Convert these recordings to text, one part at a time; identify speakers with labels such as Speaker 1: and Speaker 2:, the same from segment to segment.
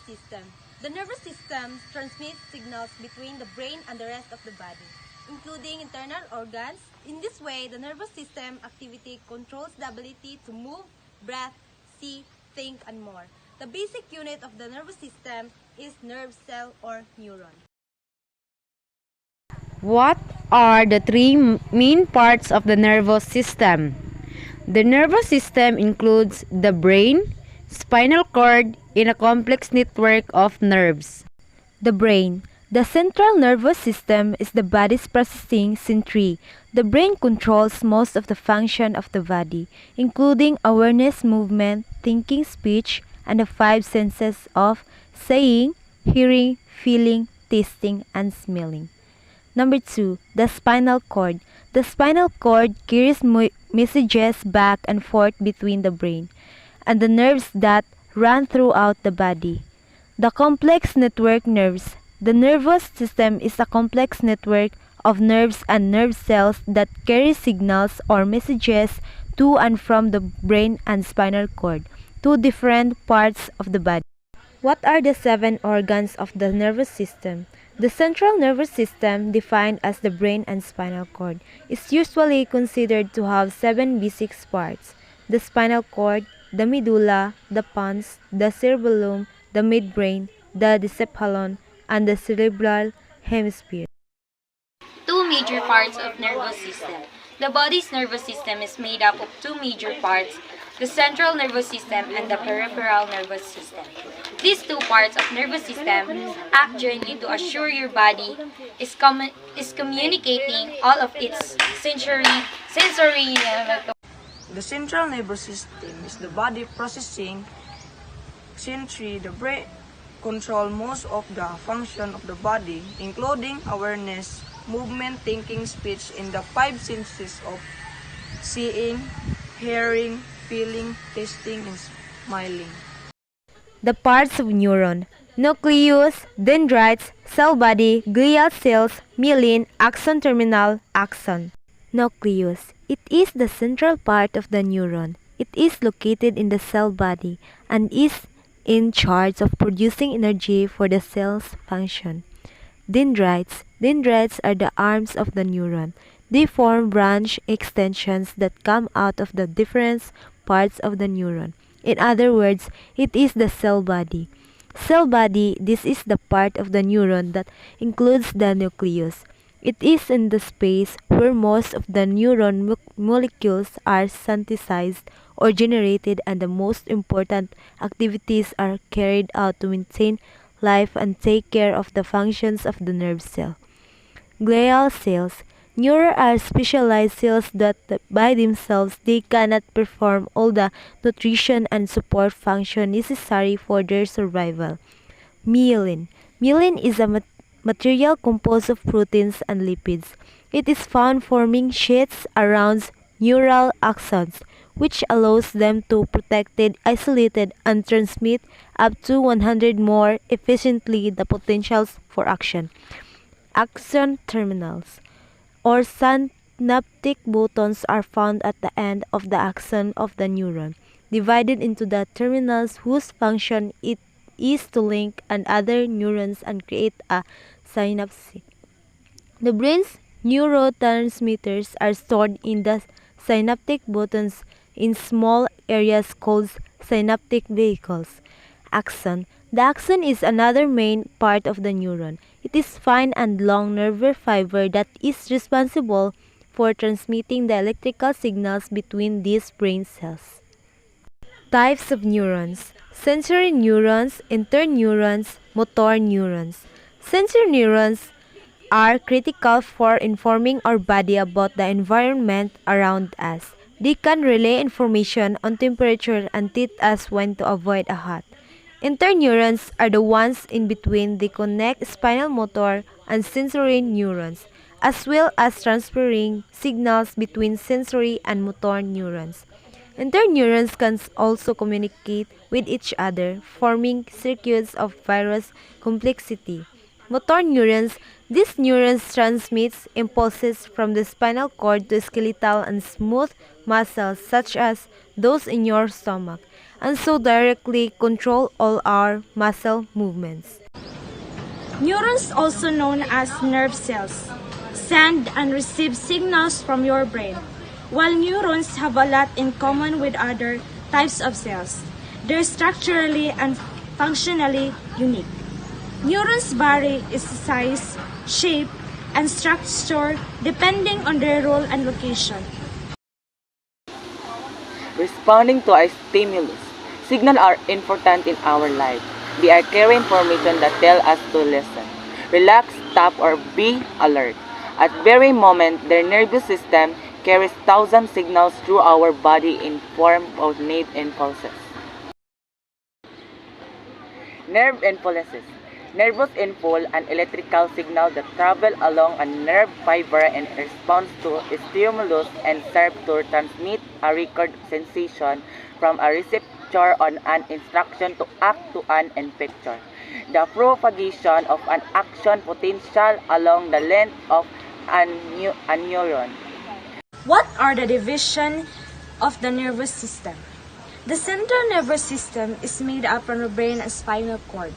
Speaker 1: system. The nervous system transmits signals between the brain and the rest of the body, including internal organs. In this way, the nervous system activity controls the ability to move, breathe, see, think, and more. The basic unit of the nervous system is nerve cell or neuron.
Speaker 2: What are the three main parts of the nervous system? The nervous system includes the brain, spinal cord, and a complex network of nerves.
Speaker 3: The brain. The central nervous system is the body's processing centre. The brain controls most of the function of the body, including awareness, movement, thinking, speech, and the five senses of seeing, hearing, feeling, tasting, and smelling. Number 2. The spinal cord. The spinal cord carries messages back and forth between the brain and the nerves that run throughout the body. The complex network nerves. The nervous system is a complex network of nerves and nerve cells that carry signals or messages to and from the brain and spinal cord, two different parts of the body. What are the 7 organs of the nervous system? The central nervous system, defined as the brain and spinal cord, is usually considered to have 7 basic parts: the spinal cord, the medulla, the pons, the cerebellum, the midbrain, the encephalon, and the cerebral hemisphere.
Speaker 4: Two major parts of nervous system. The body's nervous system is made up of two major parts, the central nervous system and the peripheral nervous system. These two parts of nervous system act jointly to assure your body is communicating all of its sensory.
Speaker 5: The central nervous system is the body processing centre. The brain controls most of the function of the body, including awareness, movement, thinking, speech, and the five senses of seeing, hearing, feeling, tasting, and smiling.
Speaker 3: The parts of neuron: nucleus, dendrites, cell body, glial cells, myelin, axon terminal, axon. Nucleus. It is the central part of the neuron. It is located in the cell body and is in charge of producing energy for the cell's function. Dendrites. Dendrites are the arms of the neuron. They form branch extensions that come out of the different parts of the neuron. In other words, it is the cell body. Cell body, this is the part of the neuron that includes the nucleus. It is in the space where most of the neuron molecules are synthesized or generated, and the most important activities are carried out to maintain life and take care of the functions of the nerve cell. Glial cells. Neurons are specialized cells that by themselves they cannot perform all the nutrition and support function necessary for their survival. Myelin. Myelin is a material composed of proteins and lipids. It is found forming sheets around neural axons, which allows them to protected, isolated, and transmit up to 100 more efficiently the potentials for action. Axon terminals or synaptic buttons are found at the end of the axon of the neuron, divided into the terminals whose function it is to link and other neurons and create a synapse. The brain's neurotransmitters are stored in the synaptic buttons in small areas called synaptic vesicles. Axon. The axon is another main part of the neuron. It is fine and long nerve fiber that is responsible for transmitting the electrical signals between these brain cells. Types of neurons: sensory neurons, interneurons, motor neurons. Sensory neurons are critical for informing our body about the environment around us. They can relay information on temperature and teach us when to avoid a hot. Interneurons are the ones in between. They connect spinal motor and sensory neurons, as well as transferring signals between sensory and motor neurons. Interneurons can also communicate with each other, forming circuits of various complexity. motor neurons. These neurons transmit impulses from the spinal cord to skeletal and smooth muscles such as those in your stomach, and so directly control all our muscle movements.
Speaker 6: Neurons, also known as nerve cells, send and receive signals from your brain. While neurons have a lot in common with other types of cells, they're structurally and functionally unique. Neurons vary in size, shape, and structure depending on their role and location.
Speaker 7: Responding to a stimulus. Signals are important in our life. They are carrying information that tell us to listen, relax, stop, or be alert. At very moment, their nervous system carries thousands of signals through our body in form of nerve impulses. Nerve impulses. Nervous impulse, an electrical signal that travel along a nerve fiber in response to a stimulus and serve to transmit a record sensation from a receptor on an instruction to act to an effector. The propagation of an action potential along the length of a neuron.
Speaker 6: What are the divisions of the nervous system? The central nervous system is made up from the brain and spinal cord.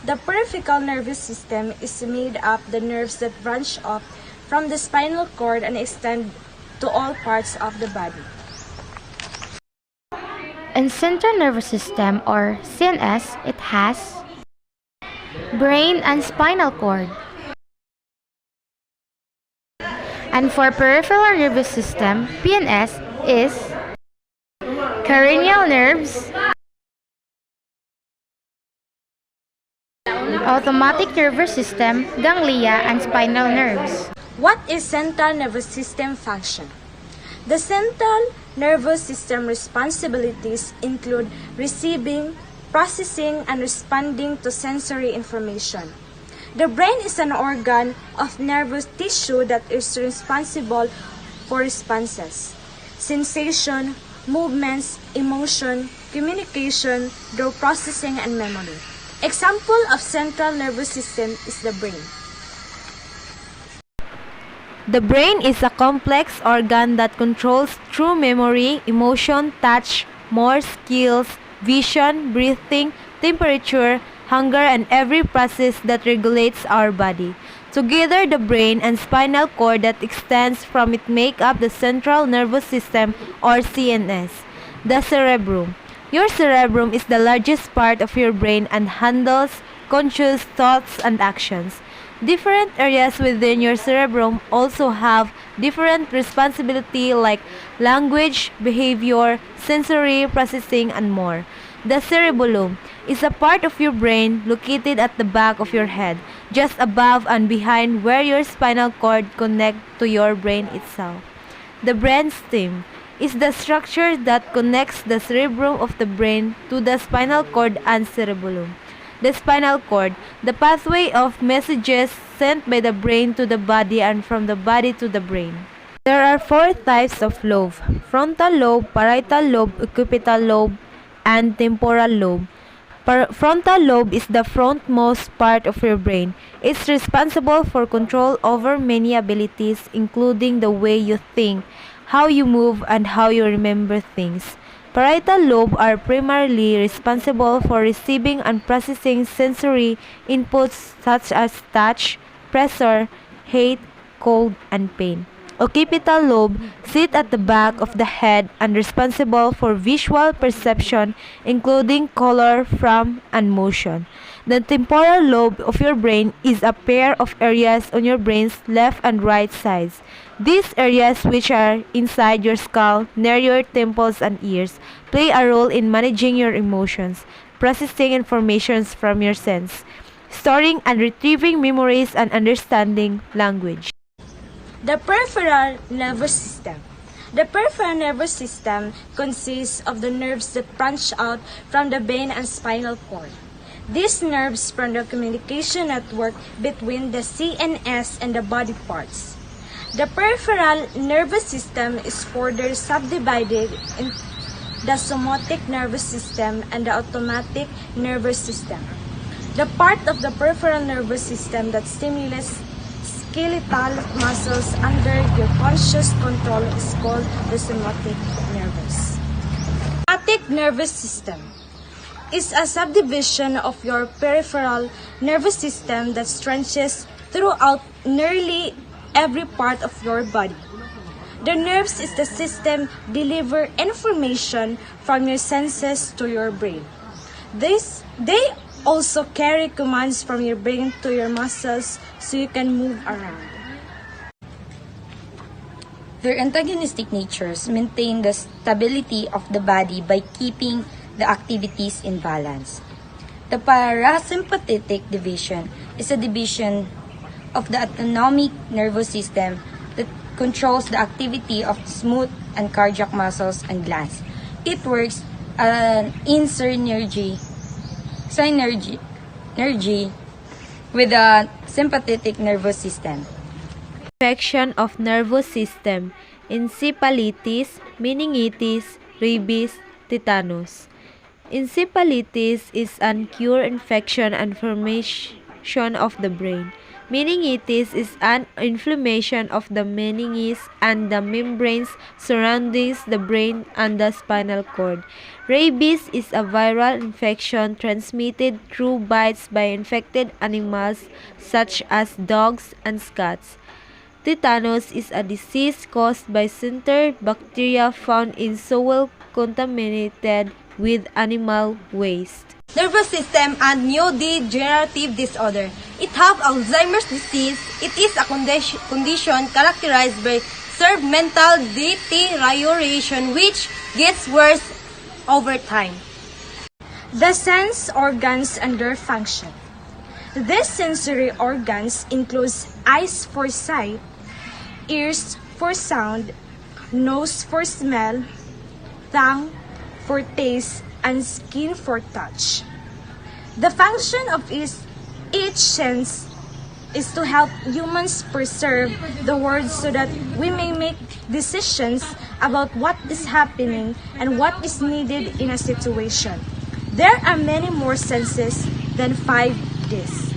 Speaker 6: The peripheral nervous system is made up of the nerves that branch off from the spinal cord and extend to all parts of the body.
Speaker 8: In central nervous system or CNS, it has brain and spinal cord. And for peripheral nervous system, PNS is cranial nerves, autonomic nervous system, ganglia, and spinal nerves.
Speaker 6: What is central nervous system function? The central nervous system responsibilities include receiving, processing, and responding to sensory information. The brain is an organ of nervous tissue that is responsible for responses, sensation, movements, emotion, communication, through processing, and memory. Example of central nervous system is the brain.
Speaker 3: The brain is a complex organ that controls through memory, emotion, touch, motor skills, vision, breathing, temperature, hunger, and every process that regulates our body. Together, the brain and spinal cord that extends from it make up the central nervous system or CNS. The cerebrum. Your cerebrum is the largest part of your brain and handles conscious thoughts and actions. Different areas within your cerebrum also have different responsibility like language, behavior, sensory processing, and more. The cerebellum is a part of your brain located at the back of your head, just above and behind where your spinal cord connects to your brain itself. The brainstem is the structure that connects the cerebrum of the brain to the spinal cord and cerebellum. The spinal cord, the pathway of messages sent by the brain to the body and from the body to the brain. There are 4 types of lobe: frontal lobe, parietal lobe, occipital lobe, and temporal lobe. Frontal lobe is the frontmost part of your brain. It's responsible for control over many abilities, including the way you think, how you move, and how you remember things. Parietal lobe are primarily responsible for receiving and processing sensory inputs such as touch, pressure, heat, cold, and pain. Occipital lobe sit at the back of the head and responsible for visual perception, including color, form, and motion. The temporal lobe of your brain is a pair of areas on your brain's left and right sides. These areas, which are inside your skull, near your temples and ears, play a role in managing your emotions, processing information from your sense, storing and retrieving memories, and understanding language.
Speaker 6: The peripheral nervous system. The peripheral nervous system consists of the nerves that branch out from the brain and spinal cord. These nerves form the communication network between the CNS and the body parts. The peripheral nervous system is further subdivided in the somatic nervous system and the autonomic nervous system. The part of the peripheral nervous system that stimulates skeletal muscles under your conscious control is called the somatic nervous. Somatic nervous system is a subdivision of your peripheral nervous system that stretches throughout nearly every part of your body. The nerves is the system deliver information from your senses to your brain. They also carry commands from your brain to your muscles so you can move around.
Speaker 4: Their antagonistic natures maintain the stability of the body by keeping the activities in balance. The parasympathetic division is a division of the autonomic nervous system that controls the activity of smooth and cardiac muscles and glands. It works in synergy with the sympathetic nervous system.
Speaker 3: Infection of nervous system, encephalitis, meningitis, rabies, tetanus. Encephalitis is an acute infection and inflammation of the brain. Meningitis is an inflammation of the meninges and the membranes surrounding the brain and the spinal cord. Rabies is a viral infection transmitted through bites by infected animals such as dogs and cats. Tetanus is a disease caused by center bacteria found in soil contaminated with animal waste.
Speaker 1: Nervous system and neurodegenerative disorder. It have Alzheimer's disease. It is a condition characterized by severe mental deterioration which gets worse over time.
Speaker 6: The sense organs and their function. These sensory organs include eyes for sight, ears for sound, nose for smell, tongue for taste, and skin for touch. The function of each sense is to help humans preserve the world so that we may make decisions about what is happening and what is needed in a situation. There are many more senses than 5 discs.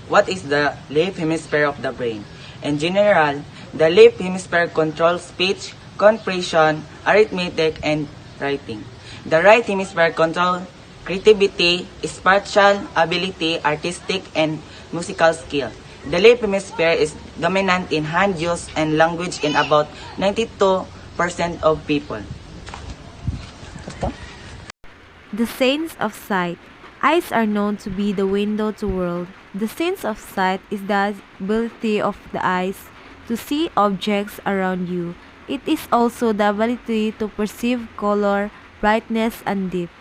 Speaker 7: What is the left hemisphere of the brain? In general, the left hemisphere controls speech, comprehension, arithmetic, and writing. The right hemisphere controls creativity, spatial ability, artistic, and musical skill. The left hemisphere is dominant in hand use and language in about 92% of people.
Speaker 3: The sense of sight. Eyes are known to be the window to the world. The sense of sight is the ability of the eyes to see objects around you. It is also the ability to perceive color, brightness, and depth.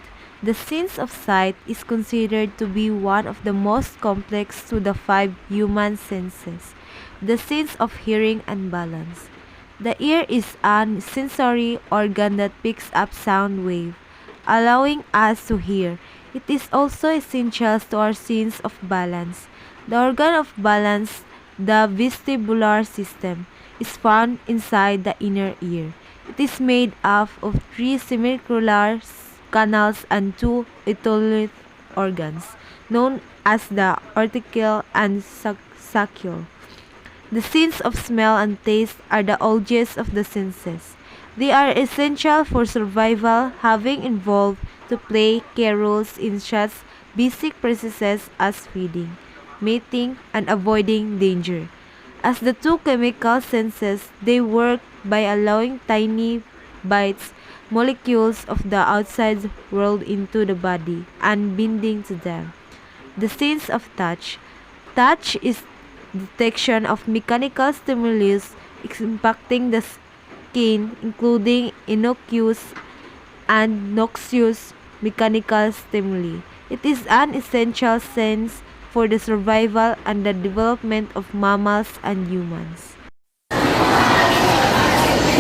Speaker 3: The sense of sight is considered to be one of the most complex to the 5 human senses. The sense of hearing and balance. The ear is a sensory organ that picks up sound waves, allowing us to hear. It is also essential to our sense of balance. The organ of balance, the vestibular system, is found inside the inner ear. It is made up of 3 semicircular canals and 2 otolith organs, known as the cortical and saccule. The sense of smell and taste are the oldest of the senses. They are essential for survival, having evolved to play key roles in such basic processes as feeding, mating, and avoiding danger. As the 2 chemical senses, they work by allowing tiny bites, molecules of the outside world into the body and binding to them. The sense of touch. Touch is detection of mechanical stimulus impacting the skin, including innocuous and noxious mechanical stimuli. It is an essential sense for the survival and the development of mammals and humans.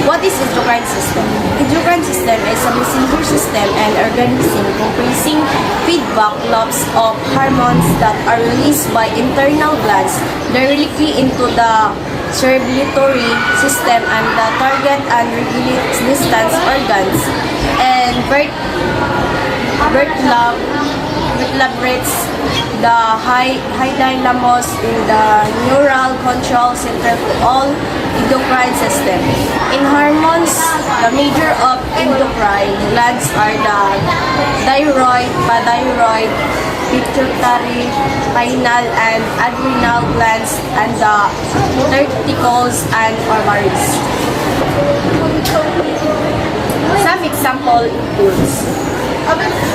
Speaker 9: What is endocrine system? Endocrine system is a messenger system and organism comprising feedback loops of hormones that are released by internal glands directly into the circulatory system and the target and regulate distance organs and vertebral equilibrates the hypothalamus in the neural control center to all endocrine system. In hormones, the major of endocrine glands are the thyroid, parathyroid, pituitary, pineal, and adrenal glands, and the testicles and ovaries. Some example includes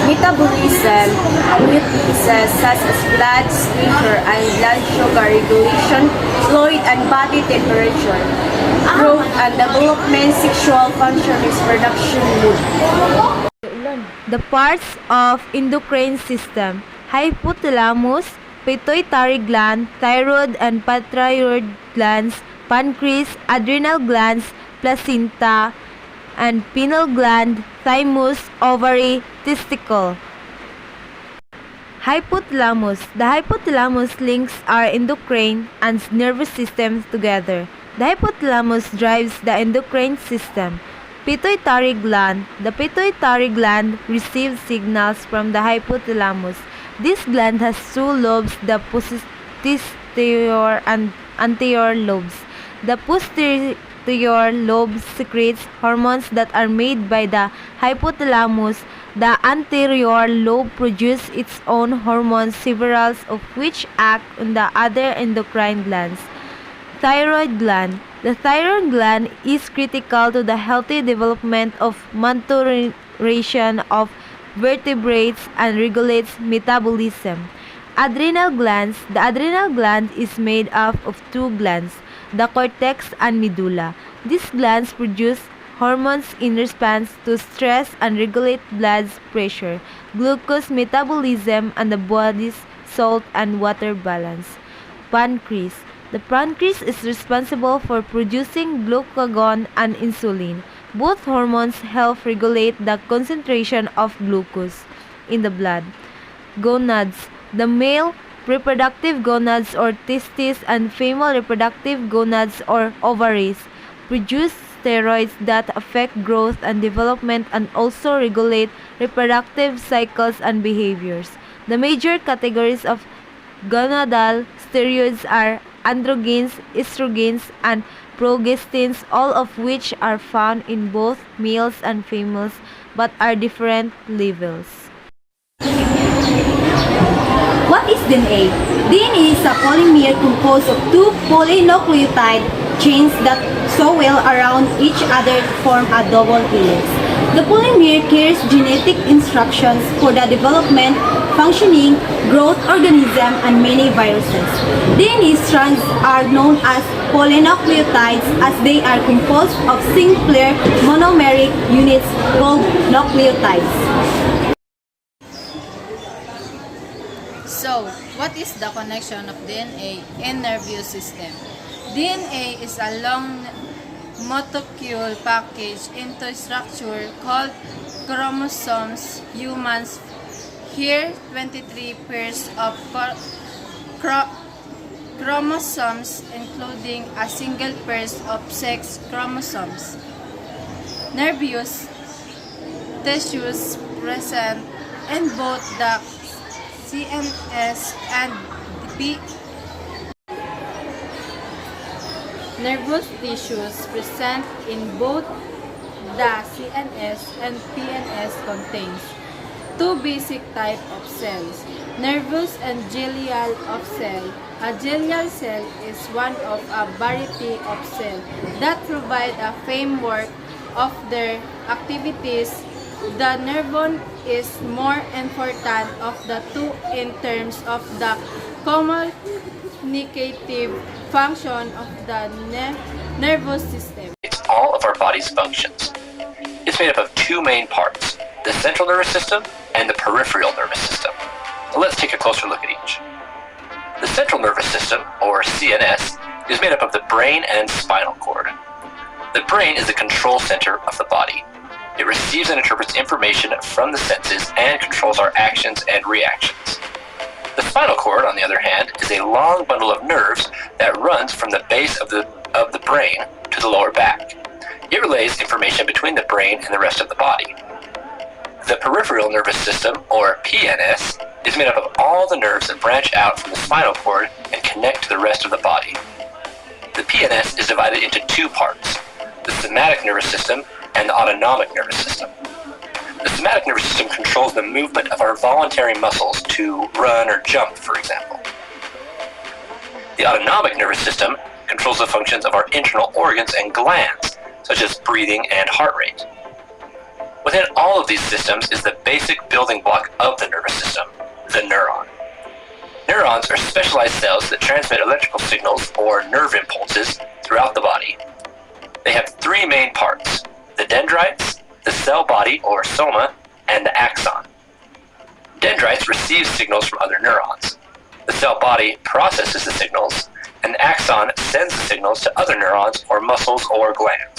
Speaker 9: metabolism, nucleuses such as blood pressure and blood sugar regulation, fluid and body temperature, growth and development, sexual function, reproduction, mood.
Speaker 3: The parts of endocrine system: hypothalamus, pituitary gland, thyroid and parathyroid glands, pancreas, adrenal glands, placenta, and pineal gland, thymus, ovary, testicle. Hypothalamus. The hypothalamus links our endocrine and nervous systems together. The hypothalamus drives the endocrine system. Pituitary gland. The pituitary gland receives signals from the hypothalamus. This gland has two lobes, the posterior and anterior lobes. The posterior lobe secretes hormones that are made by the hypothalamus. The anterior lobe produces its own hormones, several of which act on the other endocrine glands. Thyroid gland. The thyroid gland is critical to the healthy development of maturation of vertebrates and regulates metabolism. Adrenal glands. The adrenal gland is made up of two glands, the cortex and medulla. These glands produce hormones in response to stress and regulate blood pressure, glucose metabolism, and the body's salt and water balance. Pancreas. The pancreas is responsible for producing glucagon and insulin. Both hormones help regulate the concentration of glucose in the blood. Gonads. The male reproductive gonads or testes and female reproductive gonads or ovaries produce steroids that affect growth and development and also regulate reproductive cycles and behaviors. The major categories of gonadal steroids are androgens, estrogens, and progestins, all of which are found in both males and females but are different levels.
Speaker 1: What is DNA? DNA is a polymer composed of two polynucleotide chains that swirl around each other to form a double helix. The polymer carries genetic instructions for the development, functioning, growth organism, and many viruses. DNA strands are known as polynucleotides as they are composed of singular monomeric units called nucleotides.
Speaker 10: So, what is the connection of DNA and nervous system? DNA is a long molecule packaged into a structure called chromosomes. Humans here 23 pairs of chromosomes, including a single pair of sex chromosomes. Nervous tissues present in both the CNS and the nervous tissues present in both the CNS and PNS contains two basic types of cells, nervous and glial of cell. A glial cell is one of a variety of cells that provide a framework of their activities. The neuron is more important of the two in terms of the communicative function of the nervous system.
Speaker 11: It's all of our body's functions. It's made up of two main parts, the central nervous system and the peripheral nervous system. So let's take a closer look at each. The central nervous system, or CNS, is made up of the brain and spinal cord. The brain is the control center of the body. It receives and interprets information from the senses and controls our actions and reactions. The spinal cord, on the other hand, is a long bundle of nerves that runs from the base of the brain to the lower back. It relays information between the brain and the rest of the body. The peripheral nervous system, or PNS, is made up of all the nerves that branch out from the spinal cord and connect to the rest of the body. The PNS is divided into two parts, the somatic nervous system and the autonomic nervous system. The somatic nervous system controls the movement of our voluntary muscles to run or jump, for example. The autonomic nervous system controls the functions of our internal organs and glands, such as breathing and heart rate. Within all of these systems is the basic building block of the nervous system, the neuron. Neurons are specialized cells that transmit electrical signals or nerve impulses throughout the body. They have three main parts, the dendrites, the cell body or soma, and the axon. Dendrites receive signals from other neurons. The cell body processes the signals, and the axon sends the signals to other neurons or muscles or glands.